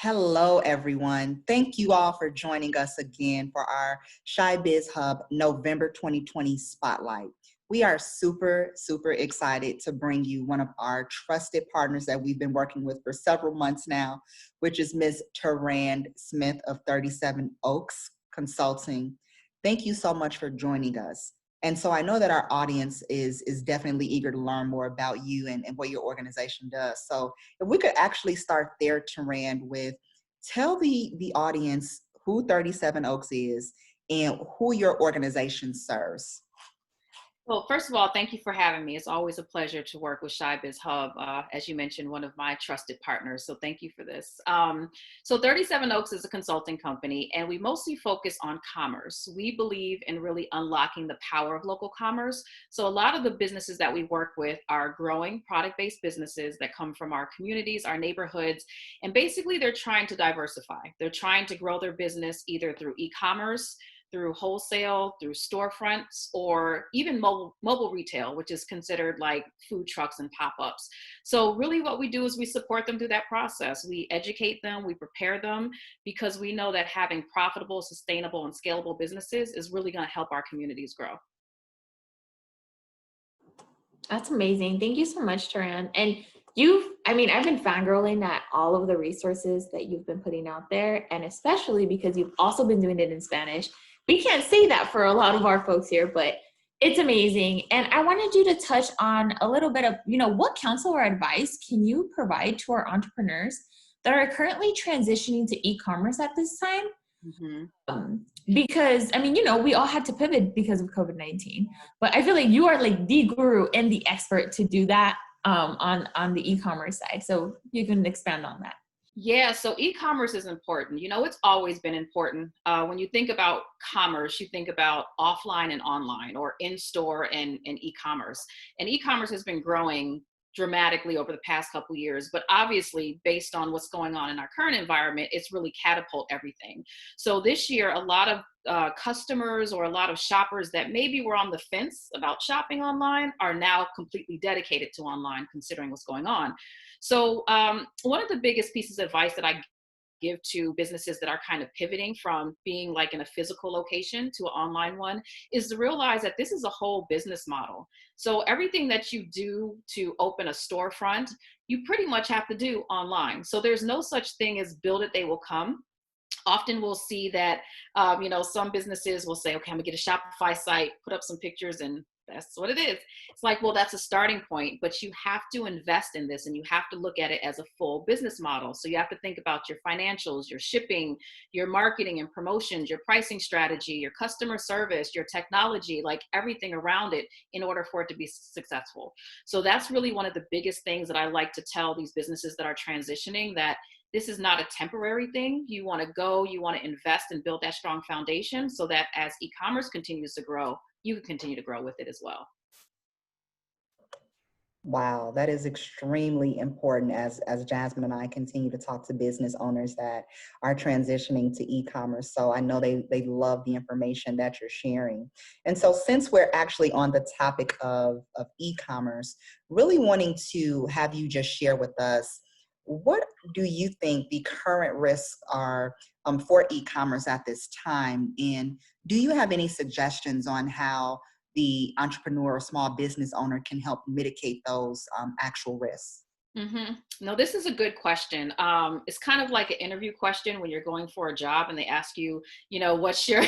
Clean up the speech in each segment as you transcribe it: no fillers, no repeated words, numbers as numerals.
Hello, everyone. Thank you all for joining us again for our ChiBizHub November 2020 Spotlight. We are super excited to bring you one of our trusted partners that we've been working with for several months now, which is Ms. Terrand Smith of 37 Oaks Consulting. Thank you so much for joining us. And so I know that our audience is definitely eager to learn more about you and what your organization does. So if we could actually start there, Terrand, with tell the audience who 37 Oaks is and who your organization serves. Well, first of all, thank you for having me. It's always a pleasure to work with ChiBizHub, as you mentioned, one of my trusted partners. So thank you for this. So 37 Oaks is a consulting company, and we mostly focus on commerce. We believe in really unlocking the power of local commerce. So a lot of the businesses that we work with are growing product-based businesses that come from our communities, our neighborhoods, and basically they're trying to diversify. They're trying to grow their business either through e-commerce, through wholesale, through storefronts, or even mobile retail, which is considered like food trucks and pop-ups. So really what we do is we support them through that process. We educate them, we prepare them, because we know that having profitable, sustainable, and scalable businesses is really gonna help our communities grow. That's amazing. Thank you so much, Terrand. And I've been fangirling at all of the resources that you've been putting out there, and especially because you've also been doing it in Spanish. We can't say that for a lot of our folks here, but it's amazing. And I wanted you to touch on a little bit of, what counsel or advice can you provide to our entrepreneurs that are currently transitioning to e-commerce at this time? Mm-hmm. Because we all had to pivot because of COVID-19, but I feel like you are like the guru and the expert to do that on the e-commerce side. So you can expand on that. Yeah, so e-commerce is important. It's always been important. When you think about commerce, you think about offline and online, or in-store and e-commerce. And e-commerce has been growing dramatically over the past couple of years, but obviously based on what's going on in our current environment, it's really catapult everything. So this year, a lot of customers or a lot of shoppers that maybe were on the fence about shopping online are now completely dedicated to online, considering what's going on. So one of the biggest pieces of advice that I give to businesses that are kind of pivoting from being like in a physical location to an online one is to realize that this is a whole business model. So everything that you do to open a storefront, you pretty much have to do online. So there's no such thing as build it, they will come. Often we'll see that, some businesses will say, okay, I'm gonna get a Shopify site, put up some pictures, and that's what it is. It's like, well, that's a starting point, but you have to invest in this and you have to look at it as a full business model. So you have to think about your financials, your shipping, your marketing and promotions, your pricing strategy, your customer service, your technology, like everything around it in order for it to be successful. So that's really one of the biggest things that I like to tell these businesses that are transitioning, that this is not a temporary thing. You want to invest and build that strong foundation so that as e-commerce continues to grow, you can continue to grow with it as well. Wow, that is extremely important as Jasmine and I continue to talk to business owners that are transitioning to e-commerce. So I know they love the information that you're sharing. And so since we're actually on the topic of e-commerce, really wanting to have you just share with us, what do you think the current risks are for e-commerce at this time? And do you have any suggestions on how the entrepreneur or small business owner can help mitigate those actual risks? Mm-hmm. No, this is a good question. It's kind of like an interview question when you're going for a job and they ask you, what's your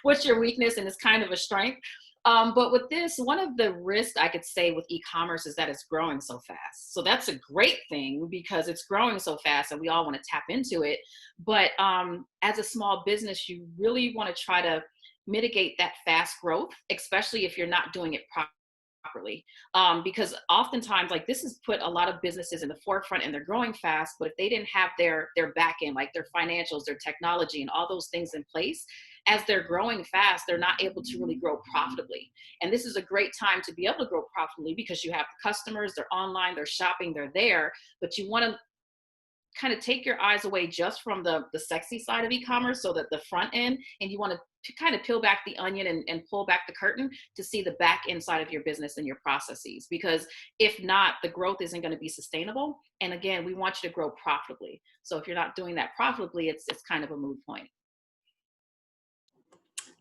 what's your weakness, and it's kind of a strength. But with this, one of the risks I could say with e-commerce is that it's growing so fast. So that's a great thing because it's growing so fast and we all want to tap into it. But as a small business, you really want to try to mitigate that fast growth, especially if you're not doing it properly. Because oftentimes, like, this has put a lot of businesses in the forefront and they're growing fast, but if they didn't have their back end, like their financials, their technology, and all those things in place, as they're growing fast, they're not able to really grow profitably. And this is a great time to be able to grow profitably because you have the customers, they're online, they're shopping, they're there, but you want to kind of take your eyes away just from the sexy side of e-commerce, so that the front end, and you want to kind of peel back the onion and pull back the curtain to see the back end side of your business and your processes. Because if not, the growth isn't going to be sustainable. And again, we want you to grow profitably. So if you're not doing that profitably, it's kind of a moot point.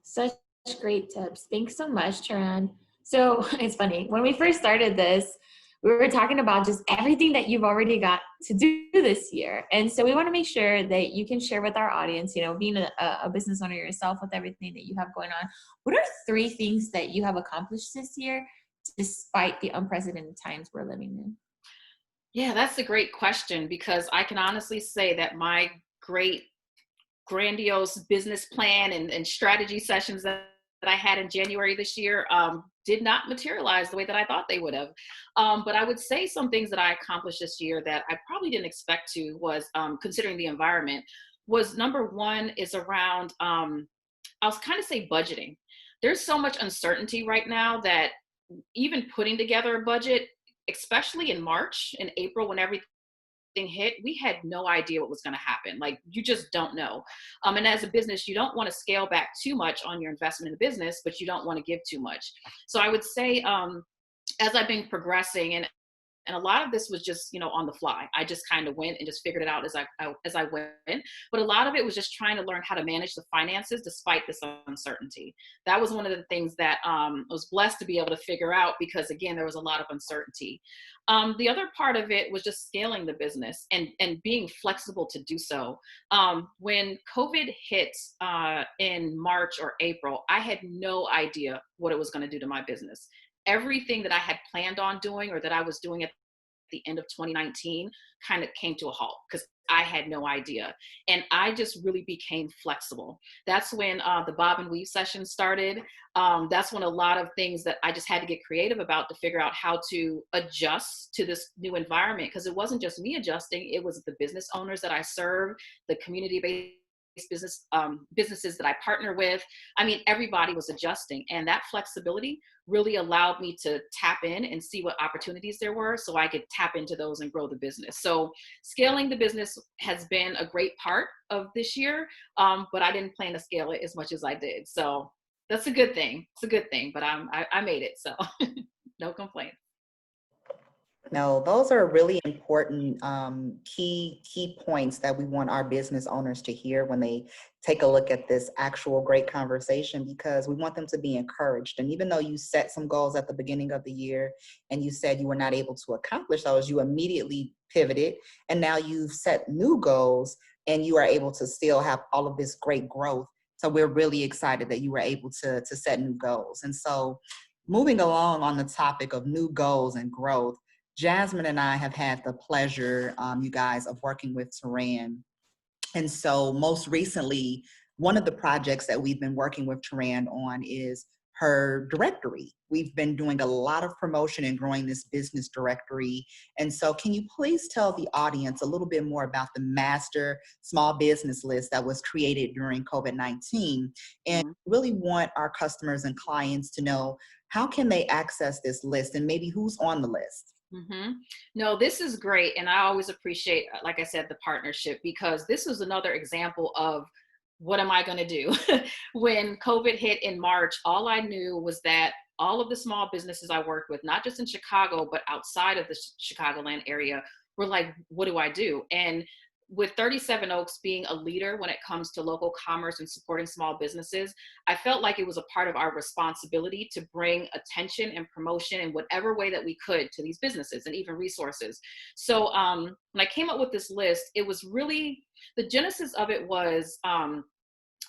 Such great tips. Thanks so much, Terrand. So it's funny, when we first started this, we were talking about just everything that you've already got to do this year. And so we want to make sure that you can share with our audience, you know, being a business owner yourself with everything that you have going on, what are 3 things that you have accomplished this year despite the unprecedented times we're living in? Yeah, that's a great question, because I can honestly say that my grandiose business plan and strategy sessions that I had in January this year did not materialize the way that I thought they would have. But I would say some things that I accomplished this year that I probably didn't expect to was, considering the environment, was number one is around, I'll kind of say budgeting. There's so much uncertainty right now that even putting together a budget, especially in March and April when everything hit, we had no idea what was going to happen. Like, you just don't know. And as a business, you don't want to scale back too much on your investment in the business, but you don't want to give too much. So I would say, as I've been progressing, and a lot of this was just, you know, on the fly. I just kind of went and just figured it out as I went. But a lot of it was just trying to learn how to manage the finances despite this uncertainty. That was one of the things that I was blessed to be able to figure out, because again, there was a lot of uncertainty. The other part of it was just scaling the business and being flexible to do so. When COVID hit in March or April, I had no idea what it was going to do to my business. Everything that I had planned on doing, or that I was doing at the end of 2019, kind of came to a halt because I had no idea. And I just really became flexible. That's when the bob and weave session started. That's when a lot of things that I just had to get creative about to figure out how to adjust to this new environment. Because it wasn't just me adjusting, it was the business owners that I serve, the community-based businesses that I partner with. I mean, everybody was adjusting, and that flexibility really allowed me to tap in and see what opportunities there were, so I could tap into those and grow the business. So scaling the business has been a great part of this year, but I didn't plan to scale it as much as I did. So that's a good thing. It's a good thing, but I made it, so no complaints. No, those are really important key points that we want our business owners to hear when they take a look at this actual great conversation, because we want them to be encouraged. And even though you set some goals at the beginning of the year and you said you were not able to accomplish those, you immediately pivoted, and now you've set new goals and you are able to still have all of this great growth. So we're really excited that you were able to set new goals. And so moving along on the topic of new goals and growth, Jasmine and I have had the pleasure, you guys, of working with Terrand. And so most recently, one of the projects that we've been working with Terrand on is her directory. We've been doing a lot of promotion and growing this business directory. And so can you please tell the audience a little bit more about the master small business list that was created during COVID-19? And really want our customers and clients to know, how can they access this list and maybe who's on the list? No, this is great. And I always appreciate, like I said, the partnership, because this is another example of what am I going to do? When COVID hit in March, all I knew was that all of the small businesses I worked with, not just in Chicago, but outside of the Chicagoland area, were like, what do I do? And with 37 Oaks being a leader when it comes to local commerce and supporting small businesses, I felt like it was a part of our responsibility to bring attention and promotion in whatever way that we could to these businesses, and even resources. So when I came up with this list, it was really, the genesis of it was,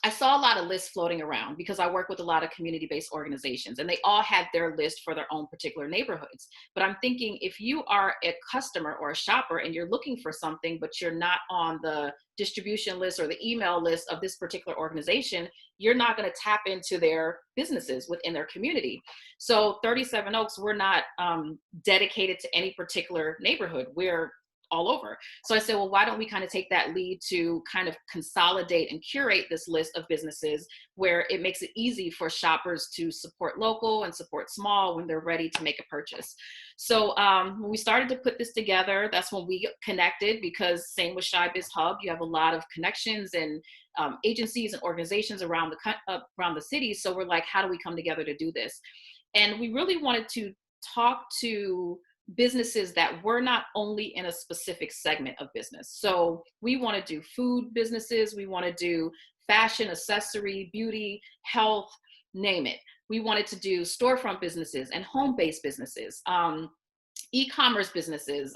I saw a lot of lists floating around because I work with a lot of community-based organizations, and they all had their list for their own particular neighborhoods. But I'm thinking, if you are a customer or a shopper and you're looking for something, but you're not on the distribution list or the email list of this particular organization, you're not going to tap into their businesses within their community. So 37 Oaks, we're not dedicated to any particular neighborhood. We're all over. So I said, well, why don't we kind of take that lead to kind of consolidate and curate this list of businesses where it makes it easy for shoppers to support local and support small when they're ready to make a purchase. So when we started to put this together, that's when we connected, because same with ChiBizHub, you have a lot of connections and agencies and organizations around the city. So we're like, how do we come together to do this? And we really wanted to talk to businesses that were not only in a specific segment of business. So we want to do food businesses, we want to do fashion, accessory, beauty, health, name it. We wanted to do storefront businesses and home-based businesses, e-commerce businesses,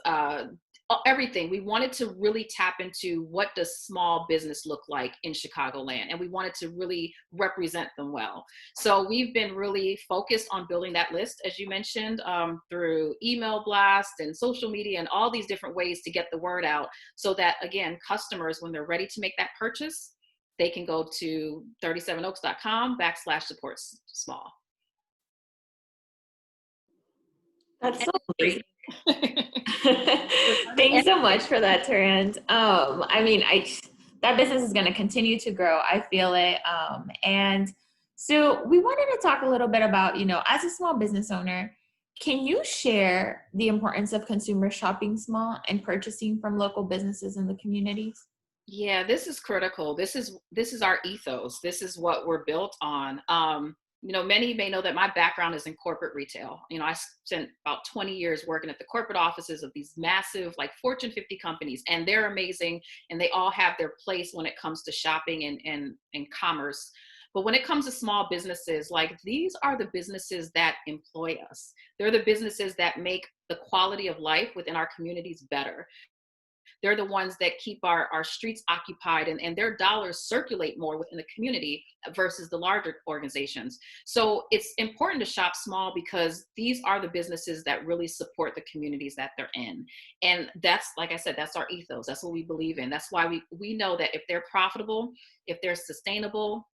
everything. We wanted to really tap into what does small business look like in Chicagoland, and we wanted to really represent them well. So we've been really focused on building that list, as you mentioned, through email blast and social media and all these different ways to get the word out, so that, again, customers, when they're ready to make that purchase, they can go to 37oaks.com/support small. That's so amazing. Thanks so much for that, Terrand. I mean, that business is going to continue to grow. I feel it. And so we wanted to talk a little bit about, as a small business owner, can you share the importance of consumer shopping small and purchasing from local businesses in the communities? Yeah, this is critical. This is our ethos. This is what we're built on. Many may know that my background is in corporate retail. I spent about 20 years working at the corporate offices of these massive, like Fortune 50 companies, and they're amazing, and they all have their place when it comes to shopping and commerce. But when it comes to small businesses, like, these are the businesses that employ us. They're the businesses that make the quality of life within our communities better. They're the ones that keep our streets occupied, and their dollars circulate more within the community versus the larger organizations. So it's important to shop small, because these are the businesses that really support the communities that they're in. And that's, like I said, that's our ethos. That's what we believe in. That's why we know that if they're profitable, if they're sustainable,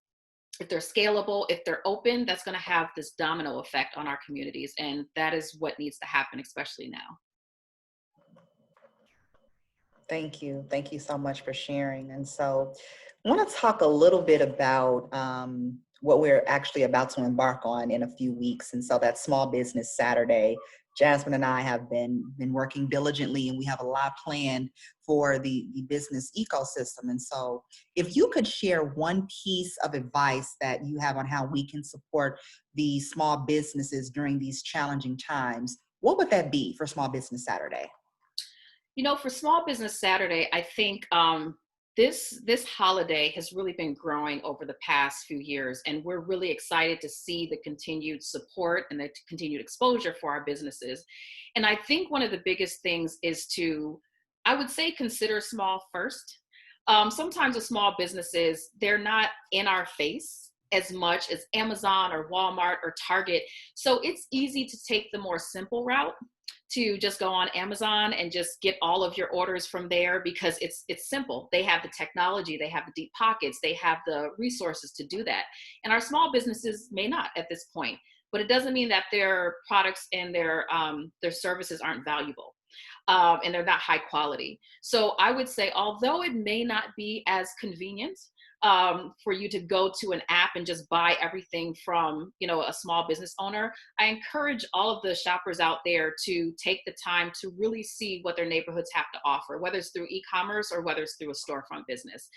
if they're scalable, if they're open, that's going to have this domino effect on our communities. And that is what needs to happen, especially now. Thank you. Thank you so much for sharing. And so I want to talk a little bit about what we're actually about to embark on in a few weeks. And so that's Small Business Saturday. Jasmine and I have been working diligently, and we have a lot planned for the business ecosystem. And so if you could share one piece of advice that you have on how we can support the small businesses during these challenging times, what would that be for Small Business Saturday? For Small Business Saturday, I think this holiday has really been growing over the past few years, and we're really excited to see the continued support and the continued exposure for our businesses. And I think one of the biggest things is to, I would say, consider small first. Sometimes with small businesses, they're not in our face as much as Amazon or Walmart or Target. So it's easy to take the more simple route, to just go on Amazon and just get all of your orders from there, because it's simple. They have the technology, they have the deep pockets, they have the resources to do that. And our small businesses may not at this point, but it doesn't mean that their products and their services aren't valuable. And they're not high quality. So I would say, although it may not be as convenient for you to go to an app and just buy everything from, a small business owner, I encourage all of the shoppers out there to take the time to really see what their neighborhoods have to offer, whether it's through e-commerce or whether it's through a storefront business.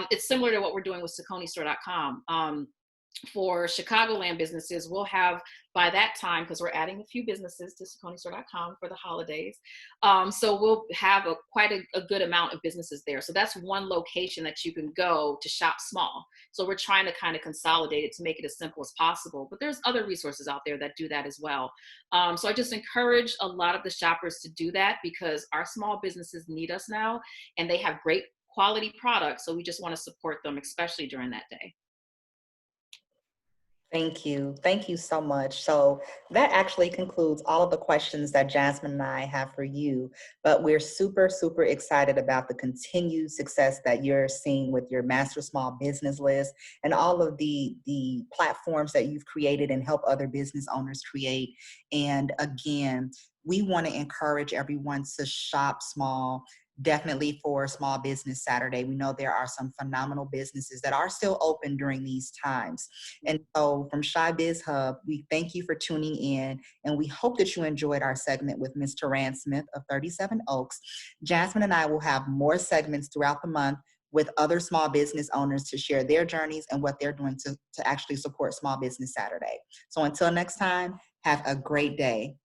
It's similar to what we're doing with SiconiStore.com. For Chicagoland businesses, we'll have, by that time, because we're adding a few businesses to SiconiStore.com for the holidays, so we'll have quite a good amount of businesses there. So that's one location that you can go to shop small. So we're trying to kind of consolidate it to make it as simple as possible. But there's other resources out there that do that as well. So I just encourage a lot of the shoppers to do that, because our small businesses need us now, and they have great quality products. So we just want to support them, especially during that day. Thank you. Thank you so much. So that actually concludes all of the questions that Jasmine and I have for you, but we're super, super excited about the continued success that you're seeing with your Master Small Business List and all of the platforms that you've created and help other business owners create. And again, we want to encourage everyone to shop small, definitely for Small Business Saturday. We know there are some phenomenal businesses that are still open during these times. And so from ChiBizHub, we thank you for tuning in, and we hope that you enjoyed our segment with Ms. Terrand Smith of 37 Oaks. Jasmine and I will have more segments throughout the month with other small business owners to share their journeys and what they're doing to actually support Small Business Saturday. So until next time, have a great day.